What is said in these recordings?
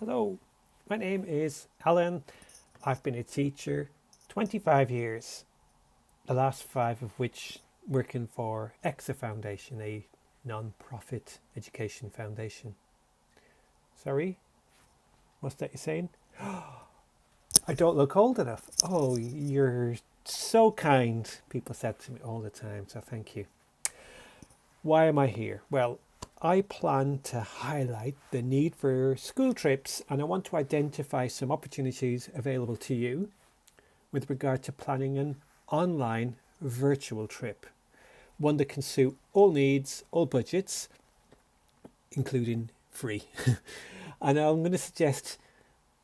Hello, my name is Alan. I've been a teacher 25 years, the last 5 of which working for EXA Foundation, a non-profit education foundation. Sorry, what's that you're saying? I don't look old enough. Oh, you're so kind, people said to me all the time, so thank you. Why am I here? Well, I plan to highlight the need for school trips, and I want to identify some opportunities available to you with regard to planning an online virtual trip, one that can suit all needs, all budgets, including free. And I'm going to suggest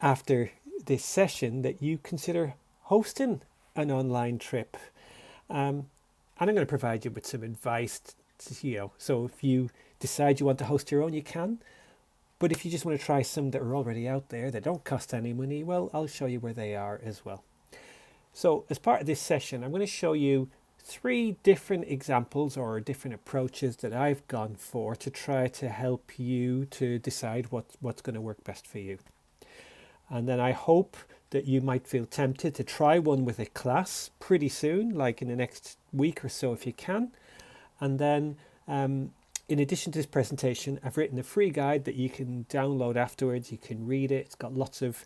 after this session that you consider hosting an online trip. And I'm going to provide you with some advice, so if you decide you want to host your own, you can. But if you just want to try some that are already out there that don't cost any money, well, I'll show you where they are as well. So as part of this session, I'm going to show you 3 different examples or different approaches that I've gone for to try to help you to decide what's going to work best for you. And then I hope that you might feel tempted to try one with a class pretty soon, like in the next week or so if you can. And then in addition to this presentation, I've written a free guide that you can download afterwards. You can read it. It's got lots of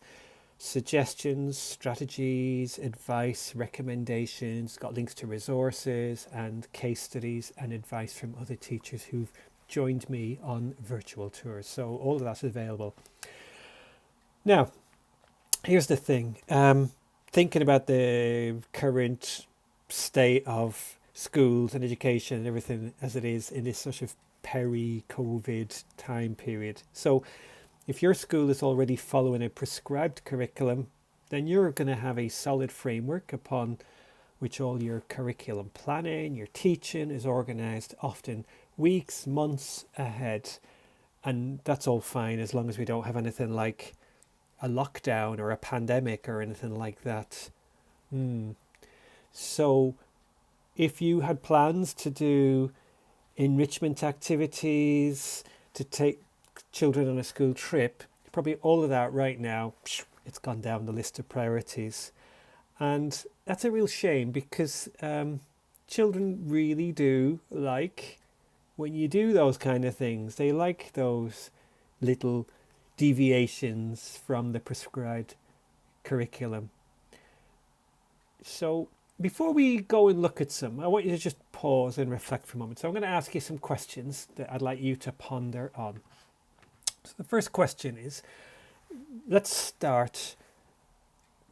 suggestions, strategies, advice, recommendations. It's got links to resources and case studies and advice from other teachers who've joined me on virtual tours. So all of that's available. Now, here's the thing. Thinking about the current state of schools and education and everything as it is in this sort of peri-COVID time period. So if your school is already following a prescribed curriculum, then you're going to have a solid framework upon which all your curriculum planning, your teaching is organised, often weeks, months ahead. And that's all fine as long as we don't have anything like a lockdown or a pandemic or anything like that. So if you had plans to do enrichment activities, to take children on a school trip, probably all of that right now, it's gone down the list of priorities. And that's a real shame because children really do like when you do those kind of things. They like those little deviations from the prescribed curriculum. So before we go and look at some, I want you to just pause and reflect for a moment. So I'm going to ask you some questions that I'd like you to ponder on. So the first question is, let's start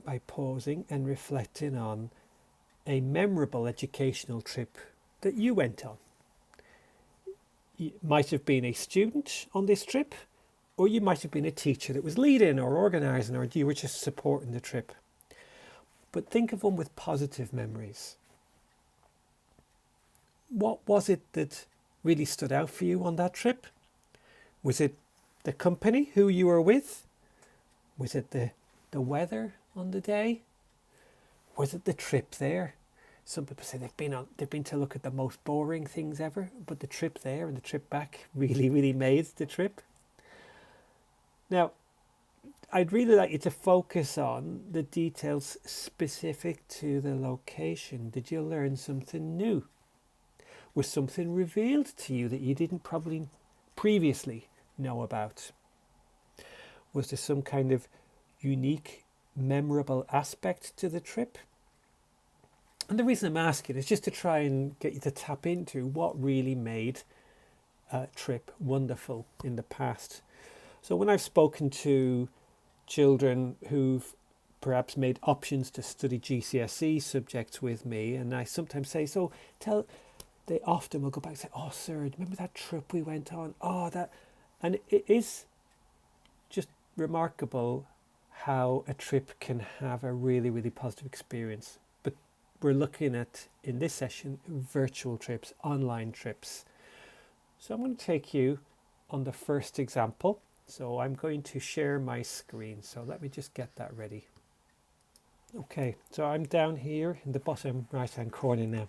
by pausing and reflecting on a memorable educational trip that you went on. You might have been a student on this trip, or you might have been a teacher that was leading or organising, or you were just supporting the trip. But think of them with positive memories. What was it that really stood out for you on that trip? Was it the company who you were with? Was it the weather on the day? Was it the trip there? Some people say they've been to look at the most boring things ever, but the trip there and the trip back really made the trip. Now, I'd really like you to focus on the details specific to the location. Did you learn something new? Was something revealed to you that you didn't probably previously know about? Was there some kind of unique, memorable aspect to the trip? And the reason I'm asking is just to try and get you to tap into what really made a trip wonderful in the past. So when I've spoken to children who've perhaps made options to study GCSE subjects with me, and I sometimes say, they often will go back and say, oh sir, remember that trip we went on? And it is just remarkable how a trip can have a really positive experience. But we're looking at, in this session, virtual trips, online trips. So I'm going to take you on the first example. So I'm going to share my screen. So let me just get that ready. Okay, so I'm down here in the bottom right hand corner now.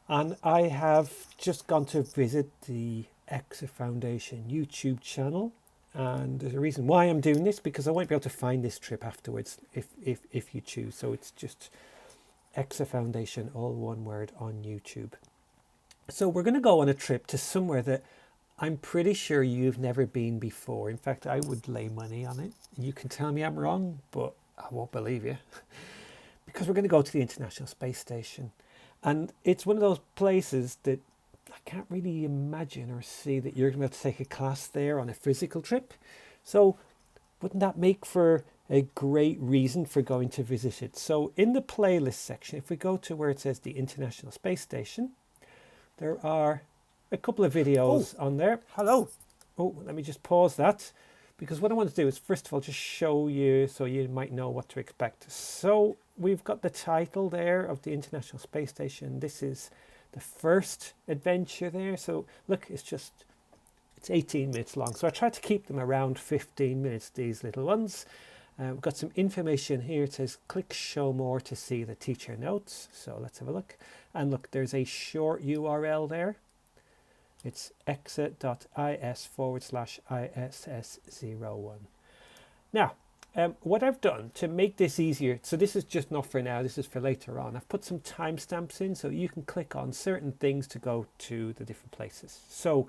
And I have just gone to visit the EXA Foundation YouTube channel. And there's a reason why I'm doing this, because I won't be able to find this trip afterwards if you choose. So it's just EXA Foundation, all one word, on YouTube. So we're going to go on a trip to somewhere that I'm pretty sure you've never been before. In fact, I would lay money on it. You can tell me I'm wrong, but I won't believe you. Because we're going to go to the International Space Station. And it's one of those places that I can't really imagine or see that you're going to be able to take a class there on a physical trip. So wouldn't that make for a great reason for going to visit it? So in the playlist section, if we go to where it says the International Space Station, there are a couple of videos on there. Hello. Oh, let me just pause that, because what I want to do is first of all just show you so you might know what to expect. So we've got the title there of the International Space Station. This is the first adventure there. So look, it's 18 minutes long. So I tried to keep them around 15 minutes, these little ones. We've got some information here. It says click show more to see the teacher notes. So let's have a look. And look, there's a short URL there. It's exit.is/ISS01. Now, what I've done to make this easier, so this is just not for now, this is for later on. I've put some timestamps in so you can click on certain things to go to the different places. So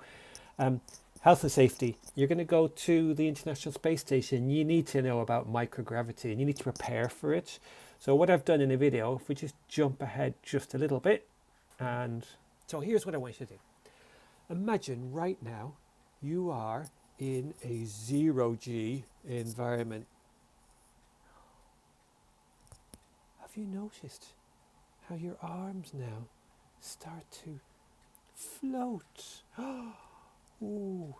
health and safety, you're going to go to the International Space Station. You need to know about microgravity and you need to prepare for it. So what I've done in a video, if we just jump ahead just a little bit, and so here's what I want you to do. Imagine right now you are in a 0G environment. Have you noticed how your arms now start to float? Ooh.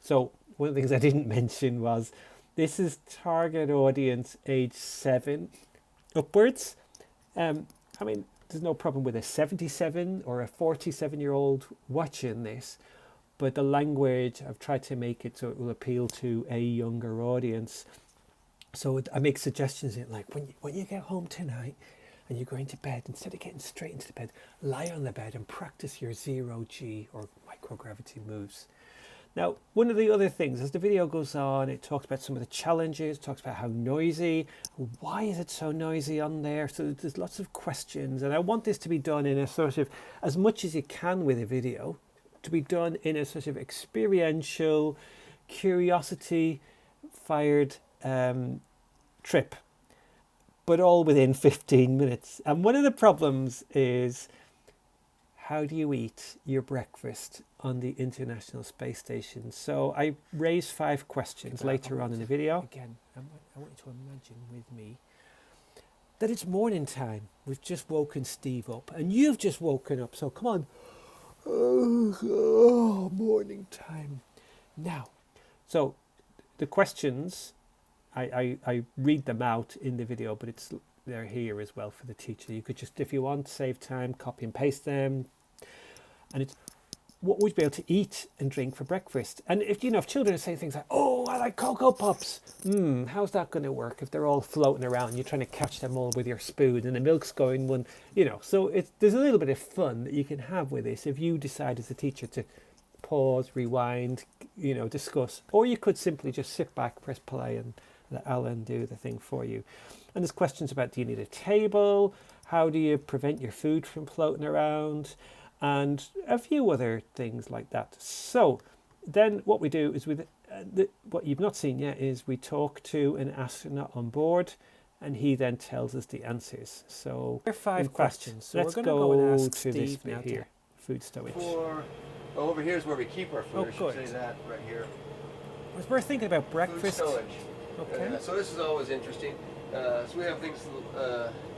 So one of the things I didn't mention was this is target audience age 7 upwards. I mean, there's no problem with a 77 or a 47-year-old watching this, but the language, I've tried to make it so it will appeal to a younger audience. So I make suggestions in like, when you get home tonight and you're going to bed, instead of getting straight into the bed, lie on the bed and practice your 0G or microgravity moves. Now, one of the other things, as the video goes on, it talks about some of the challenges, talks about how noisy, why is it so noisy on there? So there's lots of questions, and I want this to be done in a sort of, as much as you can with a video, to be done in a sort of experiential, curiosity-fired trip, but all within 15 minutes. And one of the problems is, how do you eat your breakfast on the International Space Station? So I raised 5 questions later on in the video. Again, I want you to imagine with me that it's morning time. We've just woken Steve up and you've just woken up. So come on. Oh, morning time. Now, so the questions, I read them out in the video, but they're here as well for the teacher. You could just, if you want, save time, copy and paste them. And it's, what would you be able to eat and drink for breakfast? And if children are saying things like, oh, I like Cocoa Pops. How's that going to work if they're all floating around? You're trying to catch them all with your spoon and the milk's going one, So there's a little bit of fun that you can have with this if you decide as a teacher to pause, rewind, discuss. Or you could simply just sit back, press play and let Alan do the thing for you. And there's questions about, do you need a table? How do you prevent your food from floating around? And a few other things like that. So then what we do is what you've not seen yet is we talk to an astronaut on board and he then tells us the answers. So there are 5 questions. So let's go and ask to Steve this bit here. Food stowage. Over here is where we keep our food. I should say that right here. We're thinking about breakfast. Food stowage. Okay. So this is always interesting. So we have things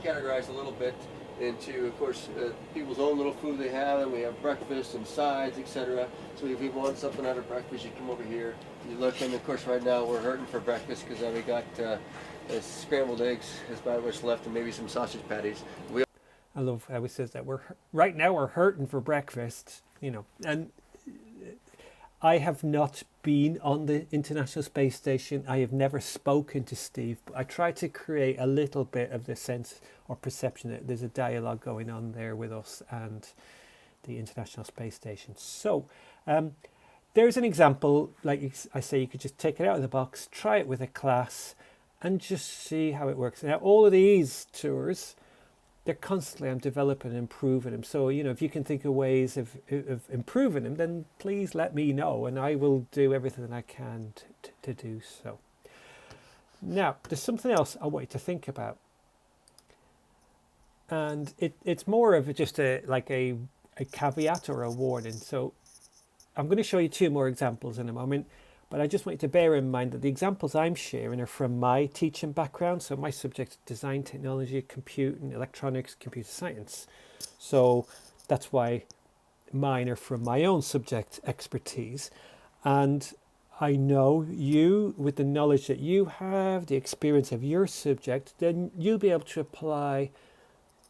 categorized a little bit into, of course, people's own little food they have, and we have breakfast and sides, etc. So if you want something out of breakfast, you come over here, you look, and of course right now we're hurting for breakfast because we got scrambled eggs is about what's left, and maybe some sausage patties. I love how he says that right now we're hurting for breakfast, and I have not been on the International Space Station. I have never spoken to Steve, but I try to create a little bit of the sense or perception that there's a dialogue going on there with us and the International Space Station. So there's an example, like I say, you could just take it out of the box, try it with a class, and just see how it works. Now, all of these tours, they're constantly, I'm developing and improving them. So, if you can think of ways of improving them, then please let me know, and I will do everything that I can to do so. Now, there's something else I want you to think about. And it's more of just a caveat or a warning. So I'm going to show you 2 more examples in a moment, but I just want you to bear in mind that the examples I'm sharing are from my teaching background. So my subject is design, technology, computing, electronics, computer science. So that's why mine are from my own subject expertise. And I know you, with the knowledge that you have, the experience of your subject, then you'll be able to apply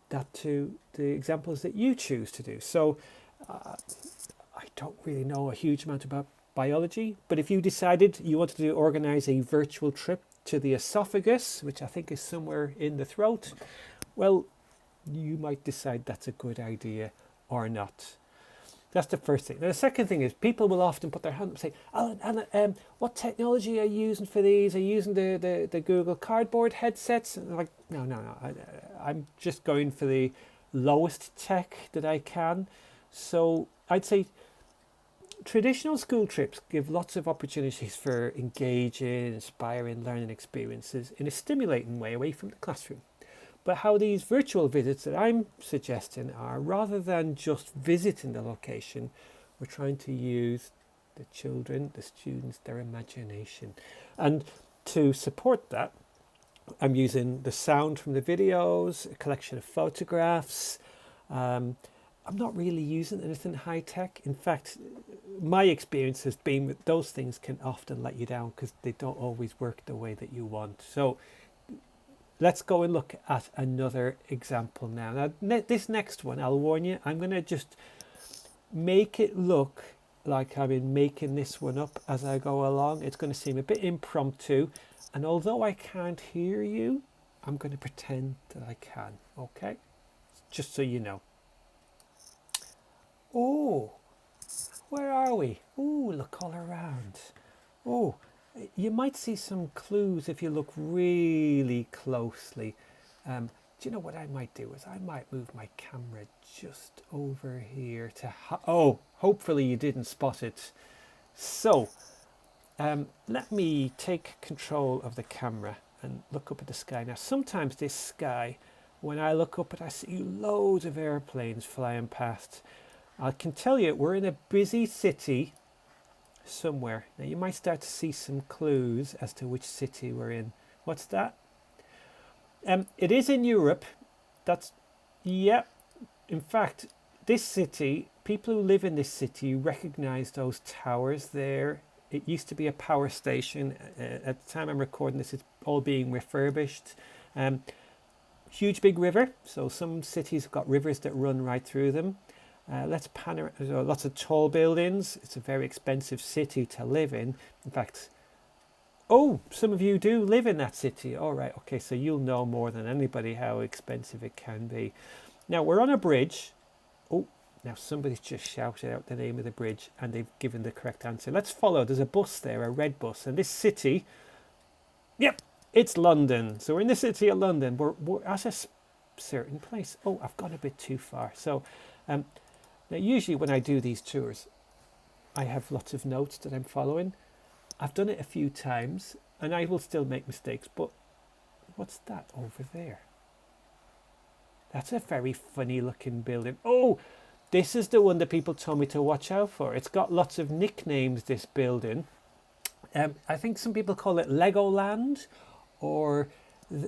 that to the examples that you choose to do. So I don't really know a huge amount about biology, but if you decided you wanted to organize a virtual trip to the esophagus, which I think is somewhere in the throat, well, you might decide that's a good idea or not. That's the first thing. Now, the second thing is people will often put their hand up and say, Alan, what technology are you using for these? Are you using the Google Cardboard headsets? And I'm like, no. I'm just going for the lowest tech that I can. So I'd say traditional school trips give lots of opportunities for engaging, inspiring learning experiences in a stimulating way away from the classroom. But how these virtual visits that I'm suggesting are, rather than just visiting the location, we're trying to use the children, the students, their imagination. And to support that, I'm using the sound from the videos, a collection of photographs. I'm not really using anything high tech. In fact, my experience has been that those things can often let you down because they don't always work the way that you want. So let's go and look at another example now. Now, this next one, I'll warn you, I'm going to just make it look like I've been making this one up as I go along. It's going to seem a bit impromptu. And although I can't hear you, I'm going to pretend that I can, okay? Just so you know. Oh, where are we? Oh, look all around. Oh, you might see some clues if you look really closely. Do you know what I might do is I might move my camera just over here to... hopefully you didn't spot it. So, let me take control of the camera and look up at the sky. Now, sometimes this sky, when I look up at it, I see loads of airplanes flying past. I can tell you we're in a busy city somewhere. Now, you might start to see some clues as to which city we're in. What's that? It is in Europe. Yeah. In fact, this city, people who live in this city recognize those towers there. It used to be a power station. At the time I'm recording this, it's all being refurbished. Huge big river. So some cities have got rivers that run right through them. Let's pan around. There's lots of tall buildings. It's a very expensive city to live in. In fact, some of you do live in that city. All right. Okay. So you'll know more than anybody how expensive it can be. Now we're on a bridge. Now somebody's just shouted out the name of the bridge and they've given the correct answer. Let's follow. There's a bus there, a red bus. And this city, yep, it's London. So we're in the city of London. We're at a certain place. Oh, I've gone a bit too far. So now usually when I do these tours, I have lots of notes that I'm following. I've done it a few times and I will still make mistakes. But what's that over there? That's a very funny looking building. Oh, this is the one that people told me to watch out for. It's got lots of nicknames, this building. I think some people call it Legoland, or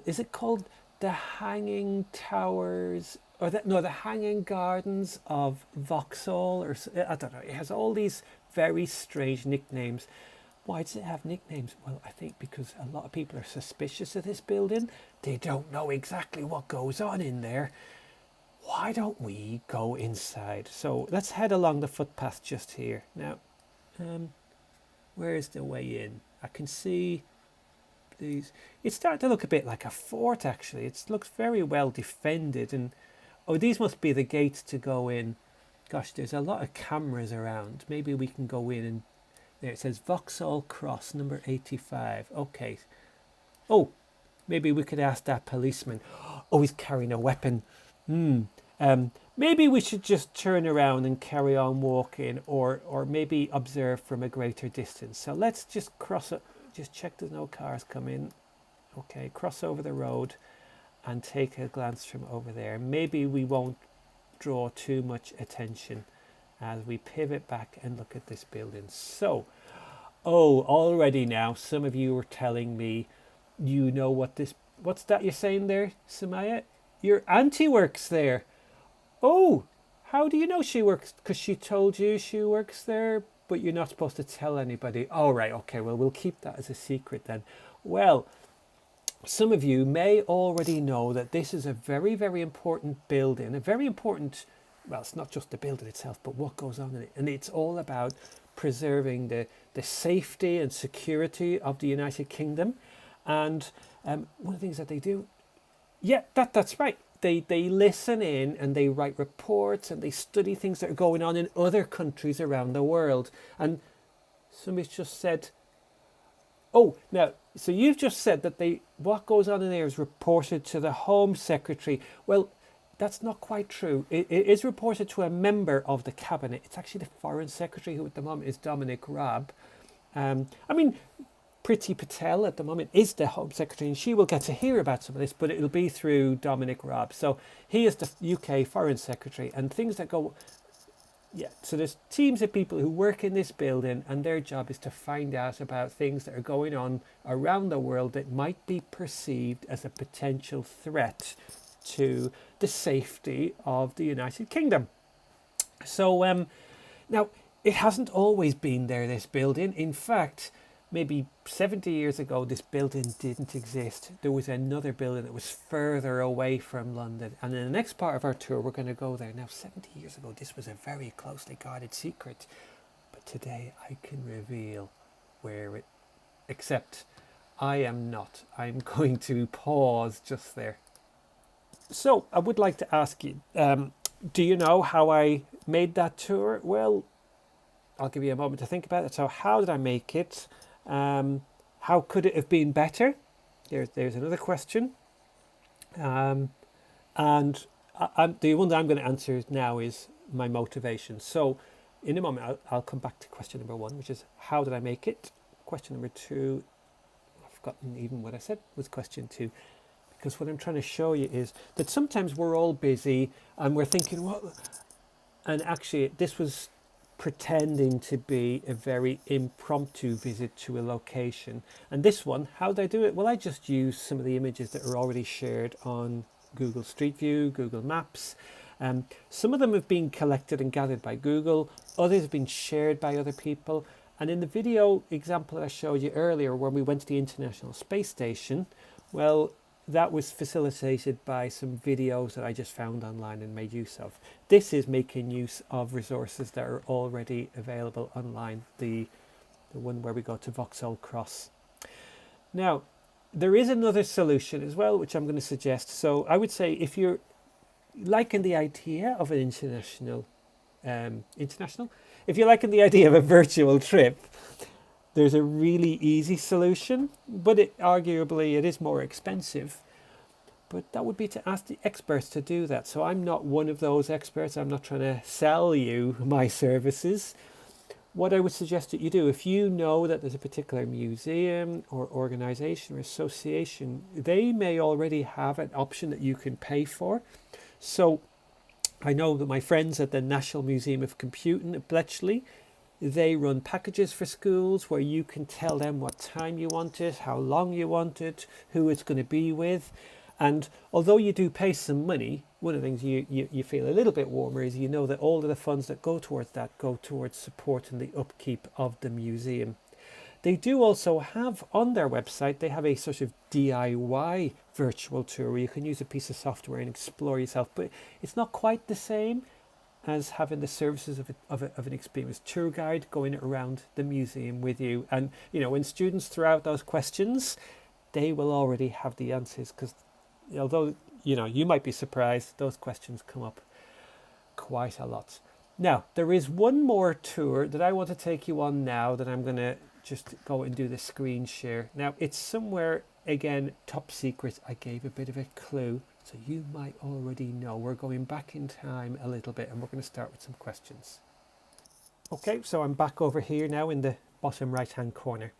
is it called the Hanging Towers, or the Hanging Gardens of Vauxhall, or I don't know. It has all these very strange nicknames. Why does it have nicknames? Well, I think because a lot of people are suspicious of this building. They don't know exactly what goes on in there. Why don't we go inside? So let's head along the footpath just here. Now, where's the way in? I can see these. It's starting to look a bit like a fort, actually. It looks very well defended. And these must be the gates to go in. Gosh, there's a lot of cameras around. Maybe we can go in and There it says Vauxhall Cross, number 85. Okay. Oh, maybe we could ask that policeman. Oh, he's carrying a weapon. Maybe we should just turn around and carry on walking, or maybe observe from a greater distance. So let's just cross it. Just check there's no cars coming. Okay, cross over the road and take a glance from over there. Maybe we won't draw too much attention as we pivot back and look at this building. So, already now some of you are telling me you know what's that you're saying there, Samaya? Your auntie works there. Oh, how do you know she works? Because she told you she works there, but you're not supposed to tell anybody. Oh, right, okay, well, we'll keep that as a secret then. Well, some of you may already know that this is a very, very important building, a very important, well, it's not just the building itself, but what goes on in it. And it's all about preserving the safety and security of the United Kingdom. And one of the things that they do, yeah, that's right. They listen in and they write reports and they study things that are going on in other countries around the world. And somebody's just said, oh, now, so you've just said that what goes on in there is reported to the Home Secretary. Well, that's not quite true. It is reported to a member of the cabinet. It's actually the Foreign Secretary, who at the moment is Dominic Raab. Priti Patel at the moment is the Home Secretary, and she will get to hear about some of this, but it'll be through Dominic Raab. So he is the UK Foreign Secretary, and things that go... Yeah, so there's teams of people who work in this building, and their job is to find out about things that are going on around the world that might be perceived as a potential threat to the safety of the United Kingdom. So now, it hasn't always been there, this building. In fact, maybe 70 years ago, this building didn't exist. There was another building that was further away from London. And in the next part of our tour, we're going to go there. Now, 70 years ago, this was a very closely guarded secret. But today, I can reveal where it... Except, I am not. I'm going to pause just there. So, I would like to ask you, do you know how I made that tour? Well, I'll give you a moment to think about it. So, how did I make it? How could it have been better? There's another question. And the one that I'm going to answer now is my motivation. So in a moment, I'll come back to question number 1, which is how did I make it? Question number 2, I've forgotten even what I said was question 2. Because what I'm trying to show you is that sometimes we're all busy and we're thinking, what? And actually, this was pretending to be a very impromptu visit to a location. And this one, how did I do it? Well, I just used some of the images that are already shared on Google Street View, Google Maps. Some of them have been collected and gathered by Google, others have been shared by other people. And in the video example that I showed you earlier, when we went to the International Space Station, well, that was facilitated by some videos that I just found online and made use of. This is making use of resources that are already available online, the one where we go to Vauxhall Cross. Now, there is another solution as well, which I'm going to suggest. So I would say if you're liking the idea of an if you're liking the idea of a virtual trip, there's a really easy solution, but arguably it is more expensive. But that would be to ask the experts to do that. So I'm not one of those experts. I'm not trying to sell you my services. What I would suggest that you do, if you know that there's a particular museum or organization or association, they may already have an option that you can pay for. So I know that my friends at the National Museum of Computing at Bletchley, they run packages for schools where you can tell them what time you want it, how long you want it, who it's going to be with. And although you do pay some money, one of the things you feel a little bit warmer is you know that all of the funds that go towards that go towards supporting the upkeep of the museum. They do also have on their website, they have a sort of DIY virtual tour where you can use a piece of software and explore yourself. But it's not quite the same as having the services of an experienced tour guide going around the museum with you. And, you know, when students throw out those questions, they will already have the answers, because although, you know, you might be surprised, those questions come up quite a lot. Now, there is one more tour that I want to take you on now that I'm going to just go and do the screen share. Now, it's somewhere, again, top secret. I gave a bit of a clue, so you might already know. We're going back in time a little bit, and we're going to start with some questions. Okay, so I'm back over here now in the bottom right-hand corner.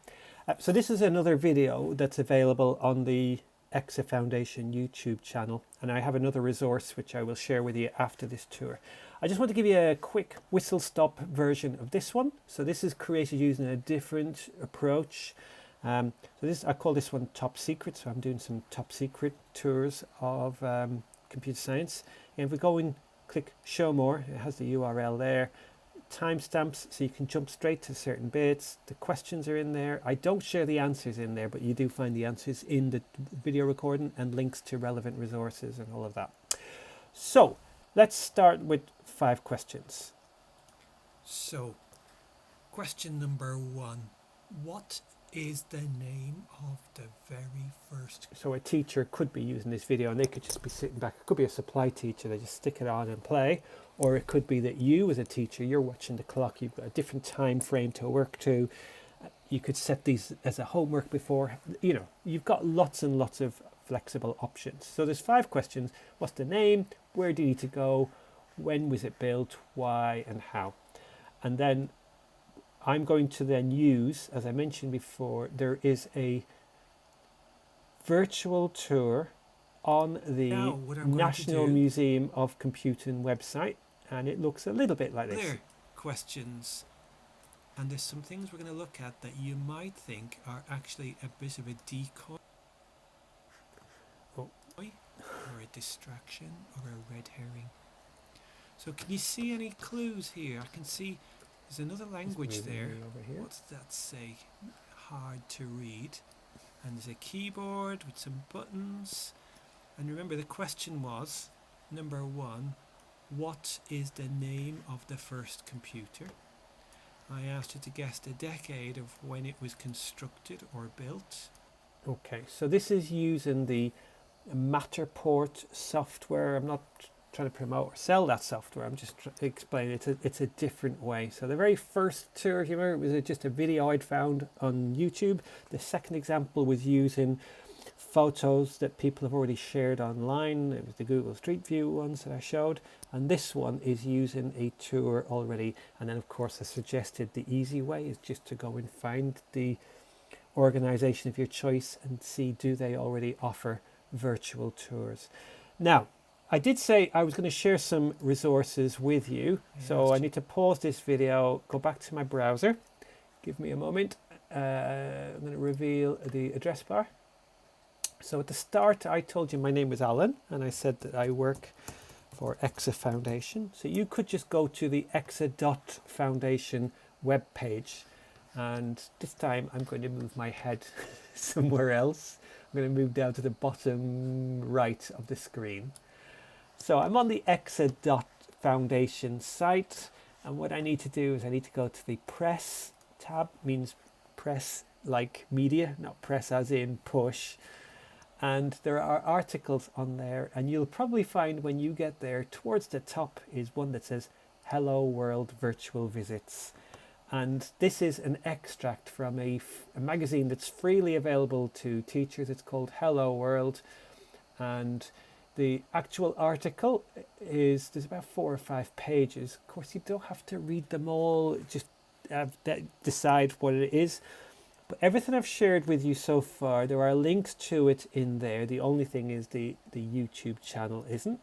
So this is another video that's available on the EXA Foundation YouTube channel, and I have another resource which I will share with you after this tour. I just want to give you a quick whistle-stop version of this one. So this is created using a different approach. So this, I call this one Top Secret, so I'm doing some top secret tours of computer science. And if we go and click Show More, it has the URL there. Timestamps, so you can jump straight to certain bits. The questions are in there. I don't share the answers in there, but you do find the answers in the video recording and links to relevant resources and all of that. So let's start with 5 questions. So, question number 1. What is the name of the very first? So a teacher could be using this video and they could just be sitting back. It could be a supply teacher, they just stick it on and play. Or it could be that you as a teacher, you're watching the clock, you've got a different time frame to work to. You could set these as a homework before. You know, you've got lots and lots of flexible options. So there's 5 questions. What's the name? Where do you need to go? When was it built? Why and how? And then I'm going to then use, as I mentioned before, there is a virtual tour on the National Museum of Computing website, and it looks a little bit like this. There, questions. And there's some things we're going to look at that you might think are actually a bit of a decoy, or a distraction, or a red herring. So can you see any clues here? I can see there's another language there. What's that say? Hard to read. And there's a keyboard with some buttons. And remember, the question was, number 1, what is the name of the first computer? I asked you to guess the decade of when it was constructed or built. Okay, so this is using the Matterport software. I'm not trying to promote or sell that software. I'm just explaining it's a different way. So the very first tour, you remember, it was just a video I'd found on YouTube. The second example was using photos that people have already shared online. It was the Google Street View ones that I showed, and this one is using a tour already. And then of course I suggested the easy way is just to go and find the organization of your choice and see, do they already offer virtual tours. Now, I did say I was going to share some resources with you, so I need to pause this video, go back to my browser. Give me a moment. I'm going to reveal the address bar. So at the start, I told you my name was Alan, and I said that I work for EXA Foundation. So you could just go to the exa.foundation webpage, and this time I'm going to move my head somewhere else. I'm going to move down to the bottom right of the screen. So I'm on the exa.foundation site, and what I need to do is I need to go to the press tab. Means press like media, not press as in push. And there are articles on there, and you'll probably find when you get there, towards the top is one that says Hello World Virtual Visits. And this is an extract from a magazine that's freely available to teachers. It's called Hello World, and the actual article is, there's about 4 or 5 pages. Of course, you don't have to read them all, just decide what it is. But everything I've shared with you so far, there are links to it in there. The only thing is the YouTube channel isn't.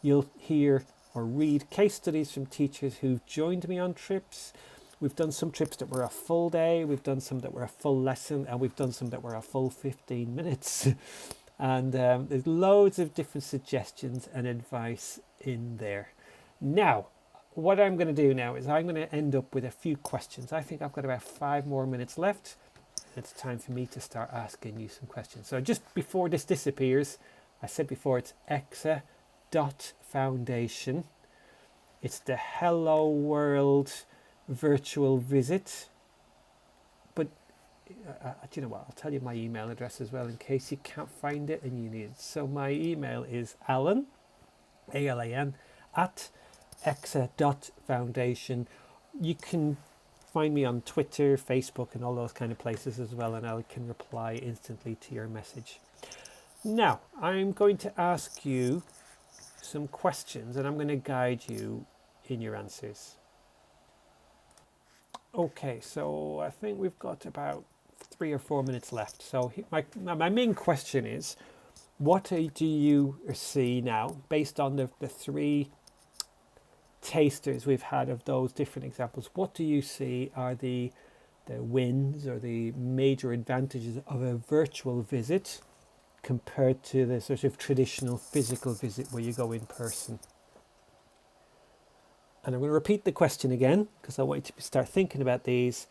You'll hear or read case studies from teachers who've joined me on trips. We've done some trips that were a full day, we've done some that were a full lesson, and we've done some that were a full 15 minutes. And there's loads of different suggestions and advice in there. Now, what I'm going to do now is I'm going to end up with a few questions. I think I've got about 5 more minutes left. It's time for me to start asking you some questions. So just before this disappears, I said before, it's exa.foundation. It's the Hello World virtual visit. But do you know what? I'll tell you my email address as well in case you can't find it and you need it. So my email is Alan, A-L-A-N, at exa.foundation. You can find me on Twitter, Facebook, and all those kind of places as well, and I can reply instantly to your message. Now, I'm going to ask you some questions, and I'm going to guide you in your answers. Okay, so I think we've got about 3 or 4 minutes left. So my main question is, what do you see now, based on the 3 tasters we've had of those different examples? What do you see are the wins or the major advantages of a virtual visit compared to the sort of traditional physical visit where you go in person? And I'm going to repeat the question again because I want you to start thinking about these.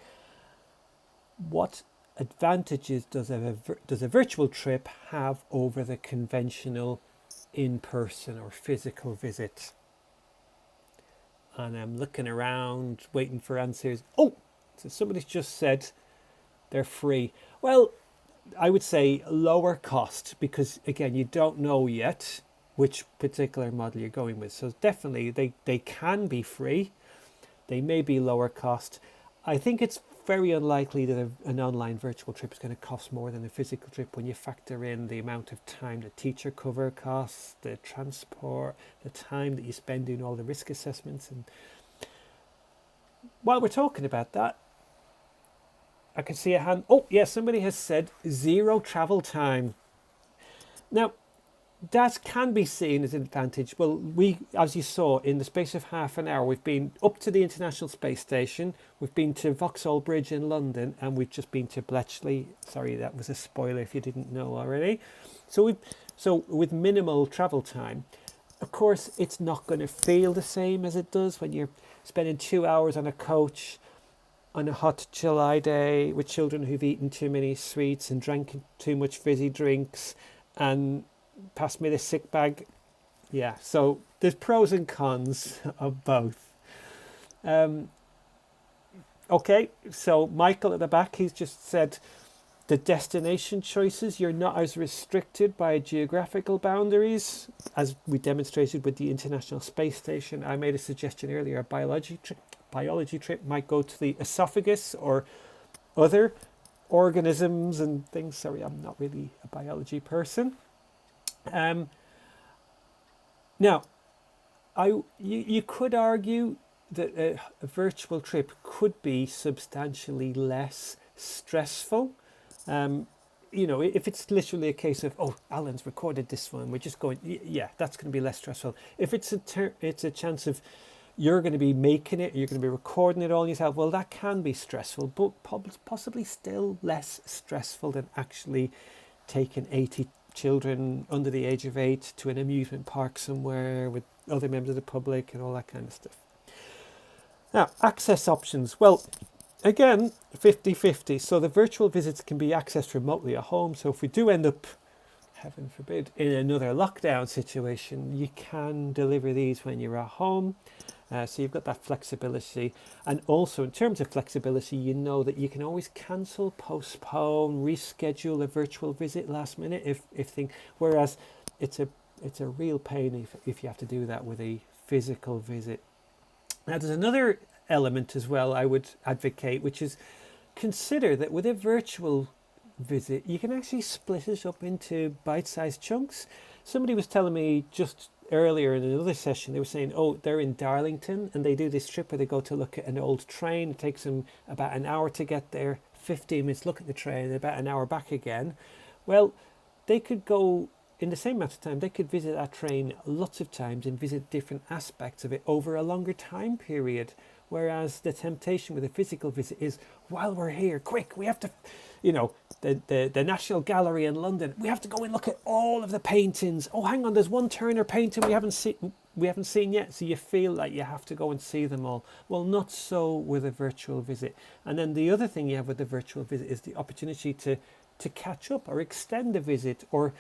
What advantages does a virtual trip have over the conventional in-person or physical visit? And I'm looking around, waiting for answers. Oh, so somebody's just said they're free. Well, I would say lower cost, because again, you don't know yet which particular model you're going with. So definitely they can be free. They may be lower cost. I think it's very unlikely that an online virtual trip is going to cost more than a physical trip when you factor in the amount of time the teacher cover costs, the transport, the time that you spend doing all the risk assessments. And while we're talking about that, I can see a hand. Oh, yeah, somebody has said 0 travel time. Now, that can be seen as an advantage. Well, we, as you saw, in the space of half an hour, we've been up to the International Space Station, we've been to Vauxhall Bridge in London, and we've just been to Bletchley. Sorry, that was a spoiler if you didn't know already. So with minimal travel time, of course, it's not going to feel the same as it does when you're spending 2 hours on a coach on a hot July day with children who've eaten too many sweets and drank too much fizzy drinks and pass me the sick bag. Yeah, so there's pros and cons of both. Okay, so Michael at the back, he's just said the destination choices, you're not as restricted by geographical boundaries as we demonstrated with the International Space Station. I made a suggestion earlier, a biology trip might go to the esophagus or other organisms and things. Sorry, I'm not really a biology person. Now, you could argue that a virtual trip could be substantially less stressful. If it's literally a case of, oh, Alan's recorded this one, we're just going, yeah, that's going to be less stressful. If it's a chance of you're going to be making it, you're going to be recording it all yourself, well, that can be stressful, but possibly still less stressful than actually taking 80 children under the age of 8 to an amusement park somewhere with other members of the public and all that kind of stuff. Now, access options. Well, again, 50-50. So the virtual visits can be accessed remotely at home. So if we do end up, heaven forbid, in another lockdown situation, you can deliver these when you're at home. So you've got that flexibility. And also in terms of flexibility, you know that you can always cancel, postpone, reschedule a virtual visit last minute if things, whereas it's a real pain if you have to do that with a physical visit. Now there's another element as well I would advocate, which is consider that with a virtual visit, you can actually split it up into bite-sized chunks. Somebody was telling me just earlier in another session, they were saying, oh, they're in Darlington and they do this trip where they go to look at an old train. It takes them about an hour to get there, 15 minutes look at the train, and about an hour back again. Well, they could go in the same amount of time, they could visit that train lots of times and visit different aspects of it over a longer time period. Whereas the temptation with a physical visit is, while we're here, quick, we have to, the National Gallery in London, we have to go and look at all of the paintings. Oh, hang on, there's one Turner painting we haven't seen yet, so you feel like you have to go and see them all. Well, not so with a virtual visit. And then the other thing you have with the virtual visit is the opportunity to catch up or extend the visit, or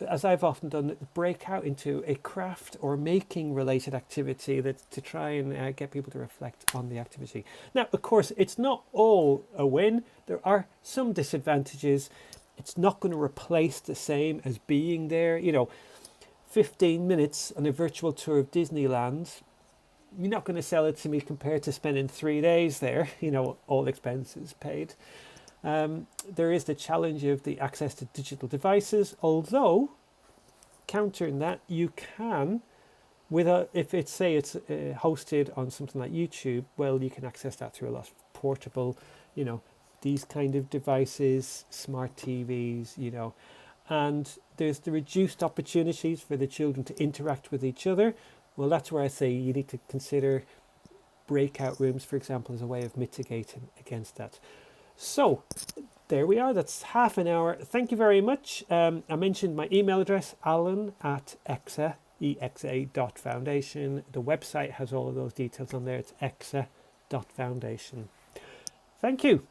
as I've often done, break out into a craft or making related activity to try and get people to reflect on the activity. Now, of course, it's not all a win. There are some disadvantages. It's not going to replace the same as being there. 15 minutes on a virtual tour of Disneyland you're not going to sell it to me compared to spending 3 days there, you know, all expenses paid. There is the challenge of the access to digital devices, although countering that, you can, if it's, say it's hosted on something like YouTube, well, you can access that through a lot of portable, you know, these kind of devices, smart TVs, you know, and there's the reduced opportunities for the children to interact with each other. Well, that's where I say you need to consider breakout rooms, for example, as a way of mitigating against that. So there we are. That's half an hour. Thank you very much. I mentioned my email address, alan@exa.foundation. The website has all of those details on there. It's exa.foundation. Thank you.